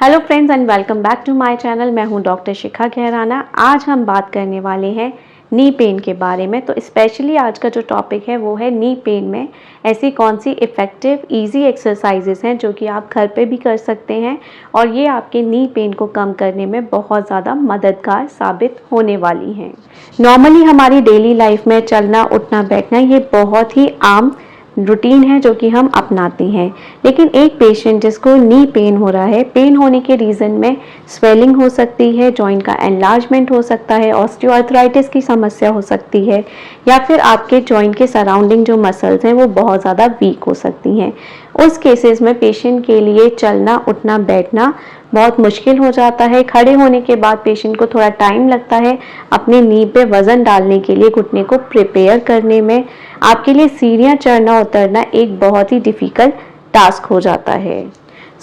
Hello friends and welcome back to my channel. मैं हूं doctor शिखा खेराना। आज हम बात करने वाले हैं नी पेन के बारे में। तो स्पेशली आज का जो टॉपिक है वो है नी पेन में ऐसी कौन सी इफ़ेक्टिव इजी एक्सरसाइजेस हैं जो कि आप घर पे भी कर सकते हैं और ये आपके नी पेन को कम करने में बहुत ज़्यादा मददगार साबित होने वाली हैं। नॉर्मली हमारी डेली लाइफ में चलना उठना बैठना ये बहुत ही आम रूटीन है जो कि हम अपनाते हैं, लेकिन एक पेशेंट जिसको नी पेन हो रहा है, पेन होने के रीज़न में स्वेलिंग हो सकती है, जॉइंट का एनलार्जमेंट हो सकता है, ऑस्टियोआर्थराइटिस की समस्या हो सकती है या फिर आपके जॉइंट के सराउंडिंग जो मसल्स हैं वो बहुत ज़्यादा वीक हो सकती हैं। उस केसेस में पेशेंट के लिए चलना उठना बैठना बहुत मुश्किल हो जाता है। खड़े होने के बाद पेशेंट को थोड़ा टाइम लगता है अपने नी पे वज़न डालने के लिए, घुटने को प्रिपेयर करने में। आपके लिए सीढ़ियाँ चढ़ना उतरना एक बहुत ही डिफ़िकल्ट टास्क हो जाता है।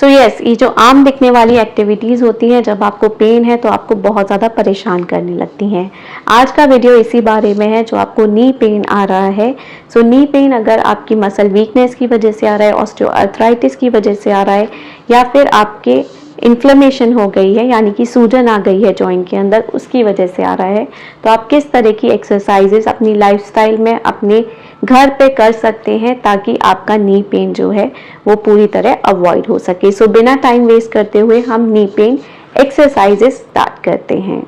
ये जो आम दिखने वाली एक्टिविटीज़ होती हैं जब आपको पेन है तो आपको बहुत ज़्यादा परेशान करने लगती हैं। आज का वीडियो इसी बारे में है जो आपको नी पेन आ रहा है। नी पेन अगर आपकी मसल वीकनेस की वजह से आ रहा है, ऑस्टियोआर्थराइटिस की वजह से आ रहा है या फिर आपके इन्फ्लेमेशन हो गई है यानी कि सूजन आ गई है जॉइंट के अंदर, उसकी वजह से आ रहा है, तो आप किस तरह की एक्सरसाइजेस अपनी लाइफस्टाइल में अपने घर पे कर सकते हैं ताकि आपका नी पेन जो है वो पूरी तरह अवॉइड हो सके। बिना टाइम वेस्ट करते हुए हम नी पेन एक्सरसाइजेस स्टार्ट करते हैं।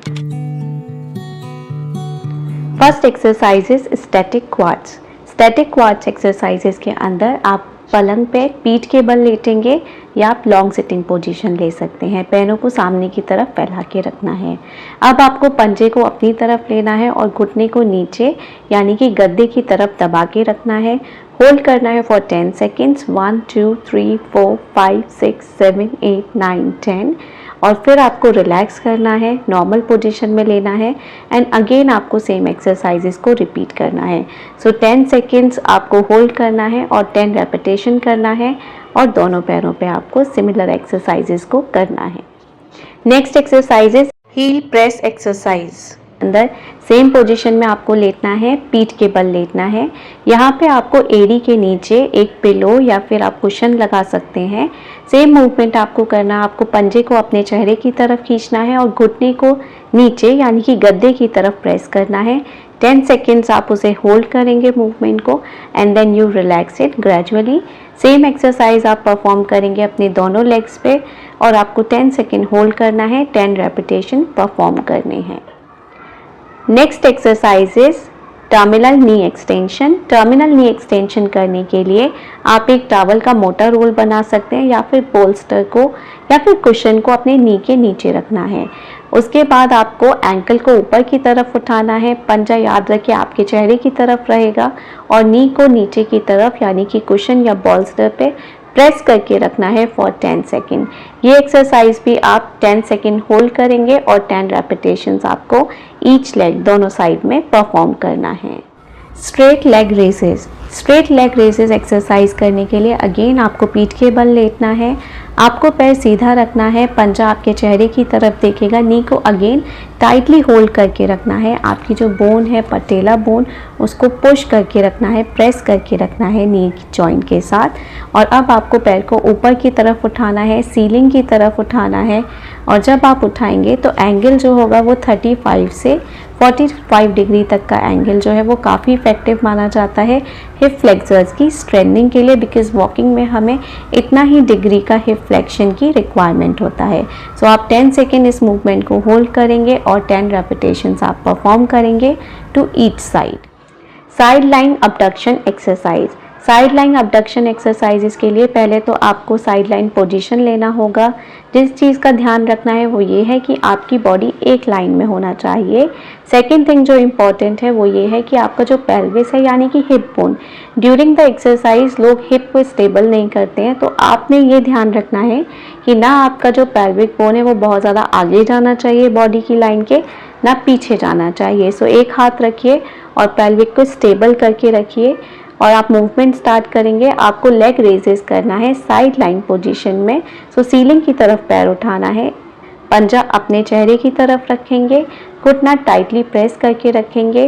First exercise is static quads. Static quads exercises के अंदर आप पलंग पे पीठ के बल लेटेंगे या आप लॉन्ग सिटिंग पोजीशन ले सकते हैं। पैरों को सामने की तरफ फैला के रखना है। अब आपको पंजे को अपनी तरफ लेना है और घुटने को नीचे यानी कि गद्दे की तरफ दबा के रखना है। होल्ड करना है फॉर 10 सेकेंड्स। 1 2 3 4 5 6 7 8 9 10 और फिर आपको रिलैक्स करना है, नॉर्मल पोजीशन में लेना है एंड अगेन आपको सेम एक्सरसाइजेस को रिपीट करना है। 10 सेकेंड्स आपको होल्ड करना है और 10 रेपिटेशन करना है और दोनों पैरों पे आपको सिमिलर एक्सरसाइजेस को करना है। Next exercises heel press exercise. अंदर सेम पोजीशन में आपको लेटना है, पीठ के बल लेटना है। यहाँ पे आपको एड़ी के नीचे एक पिलो या फिर आप कुशन लगा सकते हैं। सेम मूवमेंट आपको करना है। आपको पंजे को अपने चेहरे की तरफ खींचना है और घुटने को नीचे यानी कि गद्दे की तरफ प्रेस करना है। 10 सेकेंड्स आप उसे होल्ड करेंगे मूवमेंट को and then you relax it gradually. Same exercise आप परफॉर्म करेंगे अपने दोनों लेग्स पे और आपको 10 सेकेंड होल्ड करना है, 10 रेपिटेशन परफॉर्म करने हैं। Next exercise is terminal knee extension. Terminal knee extension करने के लिए आप एक टॉवल का मोटा रोल बना सकते हैं या फिर पोल्स्टर को या फिर कुशन को अपने नी के नीचे रखना है। उसके बाद आपको एंकल को ऊपर की तरफ उठाना है। पंजा याद रखिए आपके चेहरे की तरफ रहेगा और नी को नीचे की तरफ यानी कि कुशन या बॉल्स्टर पे प्रेस करके रखना है फॉर 10 सेकेंड। ये एक्सरसाइज भी आप 10 सेकेंड होल्ड करेंगे और 10 रेपिटेशंस आपको ईच लेग दोनों साइड में परफॉर्म करना है। Straight leg raises. Straight leg raises exercise करने के लिए अगेन आपको पीठ के बल लेटना है। आपको पैर सीधा रखना है, पंजा आपके चेहरे की तरफ देखेगा। नी को अगेन टाइटली होल्ड करके रखना है। आपकी जो बोन है पटेला बोन उसको पुश करके रखना है, प्रेस करके रखना है नी जॉइंट के साथ। और अब आपको पैर को ऊपर की तरफ उठाना है, सीलिंग की तरफ उठाना है और जब आप उठाएंगे तो एंगल जो होगा वो 35 से 45 डिग्री तक का एंगल जो है वो काफ़ी इफेक्टिव माना जाता है हिप फ्लेक्सर्स की स्ट्रेंथनिंग के लिए, बिकॉज वॉकिंग में हमें इतना ही डिग्री का हिप फ्लेक्शन की रिक्वायरमेंट होता है। आप 10 सेकेंड इस मूवमेंट को होल्ड करेंगे और 10 रेपिटेशंस आप परफॉर्म करेंगे to each side. Side line abduction exercise. Side line abduction exercises के लिए पहले तो आपको साइड लाइन पोजिशन लेना होगा। जिस चीज़ का ध्यान रखना है वो ये है कि आपकी बॉडी एक लाइन में होना चाहिए। सेकेंड थिंग जो इम्पॉर्टेंट है वो ये है कि आपका जो पेल्विस है यानी कि hip bone, during the exercise लोग हिप को स्टेबल नहीं करते हैं, तो आपने ये ध्यान रखना है कि ना आपका जो पेल्विक बोन है वो बहुत ज़्यादा आगे जाना चाहिए बॉडी की लाइन के, ना पीछे जाना चाहिए। एक हाथ रखिए और पेल्विक को स्टेबल करके रखिए और आप मूवमेंट स्टार्ट करेंगे। आपको लेग रेजेस करना है साइड लाइन पोजीशन में। सीलिंग की तरफ पैर उठाना है, पंजा अपने चेहरे की तरफ रखेंगे, घुटना टाइटली प्रेस करके रखेंगे।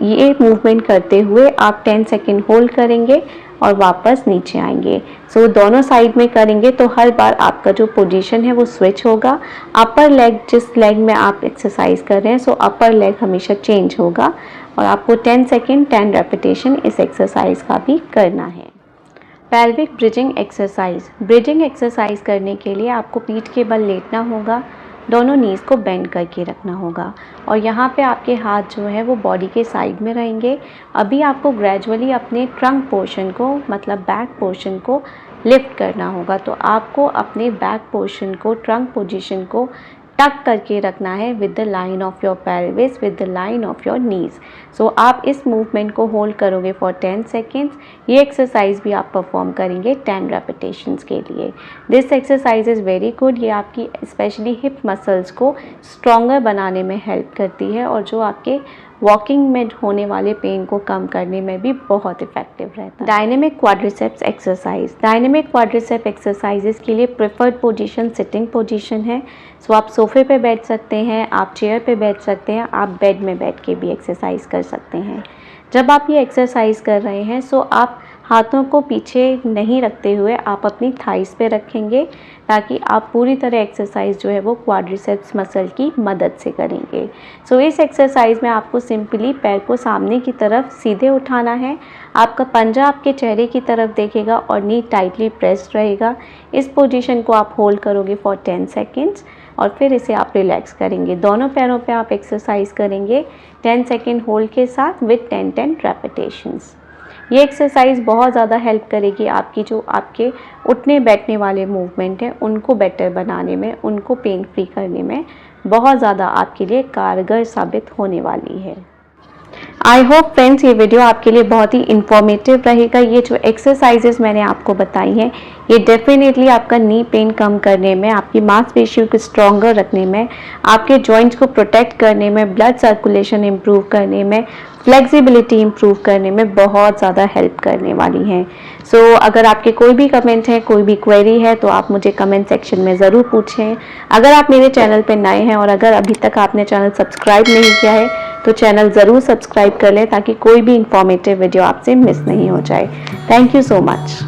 ये मूवमेंट करते हुए आप 10 सेकेंड होल्ड करेंगे और वापस नीचे आएंगे। सो दोनों साइड में करेंगे तो हर बार आपका जो पोजीशन है वो स्विच होगा। अपर लेग, जिस लेग में आप एक्सरसाइज कर रहे हैं, सो अपर लेग हमेशा चेंज होगा और आपको 10 सेकेंड 10 रेपिटेशन इस एक्सरसाइज का भी करना है। Pelvic bridging exercise. Bridging exercise करने के लिए आपको पीठ के बल लेटना होगा, दोनों नीज़ को बेंड करके रखना होगा और यहाँ पे आपके हाथ जो है वो बॉडी के साइड में रहेंगे। अभी आपको ग्रेजुअली अपने ट्रंक पोर्शन को, मतलब बैक पोर्शन को लिफ्ट करना होगा। तो आपको अपने बैक पोर्शन को, ट्रंक पोजीशन को टक करके रखना है with the line of your pelvis, with the line of your knees. So आप इस मूवमेंट को होल्ड करोगे फॉर 10 सेकेंड्स। ये एक्सरसाइज भी आप परफॉर्म करेंगे 10 रेपिटेशंस के लिए। This exercise is very good. ये आपकी स्पेशली हिप मसल्स को स्ट्रॉन्गर बनाने में हेल्प करती है और जो आपके वॉकिंग में होने वाले पेन को कम करने में भी बहुत इफेक्टिव रहता है। Dynamic quadriceps exercise. Dynamic quadricep exercises के लिए प्रेफर्ड पोजीशन सिटिंग पोजीशन है। सो आप सोफे पे बैठ सकते हैं, आप चेयर पे बैठ सकते हैं, आप बेड में बैठ के भी एक्सरसाइज कर सकते हैं। जब आप ये एक्सरसाइज कर रहे हैं सो आप हाथों को पीछे नहीं रखते हुए आप अपनी थाइस पे रखेंगे ताकि आप पूरी तरह एक्सरसाइज जो है वो क्वाड्रिसेप्स मसल की मदद से करेंगे। सो इस एक्सरसाइज में आपको सिंपली पैर को सामने की तरफ सीधे उठाना है। आपका पंजा आपके चेहरे की तरफ देखेगा और नी टाइटली प्रेस्ड रहेगा। इस पोजीशन को आप होल्ड करोगे फॉर 10 सेकेंड्स और फिर इसे आप रिलैक्स करेंगे। दोनों पैरों पे आप एक्सरसाइज करेंगे 10 सेकेंड होल्ड के साथ विद 10 रेपिटेशंस। ये एक्सरसाइज बहुत ज़्यादा हेल्प करेगी आपकी जो आपके उठने बैठने वाले मूवमेंट हैं उनको बेटर बनाने में, उनको पेन फ्री करने में बहुत ज़्यादा आपके लिए कारगर साबित होने वाली है। आई होप फ्रेंड्स ये वीडियो आपके लिए बहुत ही इंफॉर्मेटिव रहेगा। ये जो एक्सरसाइजेस मैंने आपको बताई हैं ये डेफिनेटली आपका नी पेन कम करने में, आपकी मांसपेशियों को स्ट्रॉन्गर रखने में, आपके जॉइंट्स को प्रोटेक्ट करने में, ब्लड सर्कुलेशन इम्प्रूव करने में, फ्लेक्सिबिलिटी इम्प्रूव करने में बहुत ज़्यादा हेल्प करने वाली हैं। सो अगर आपके कोई भी कमेंट है, कोई भी क्वेरी है तो आप मुझे कमेंट सेक्शन में ज़रूर पूछें। अगर आप मेरे चैनल पर नए हैं और अगर अभी तक आपने चैनल सब्सक्राइब नहीं किया है तो चैनल ज़रूर सब्सक्राइब कर लें ताकि कोई भी इंफॉर्मेटिव वीडियो आपसे मिस नहीं हो जाए। Thank you so much.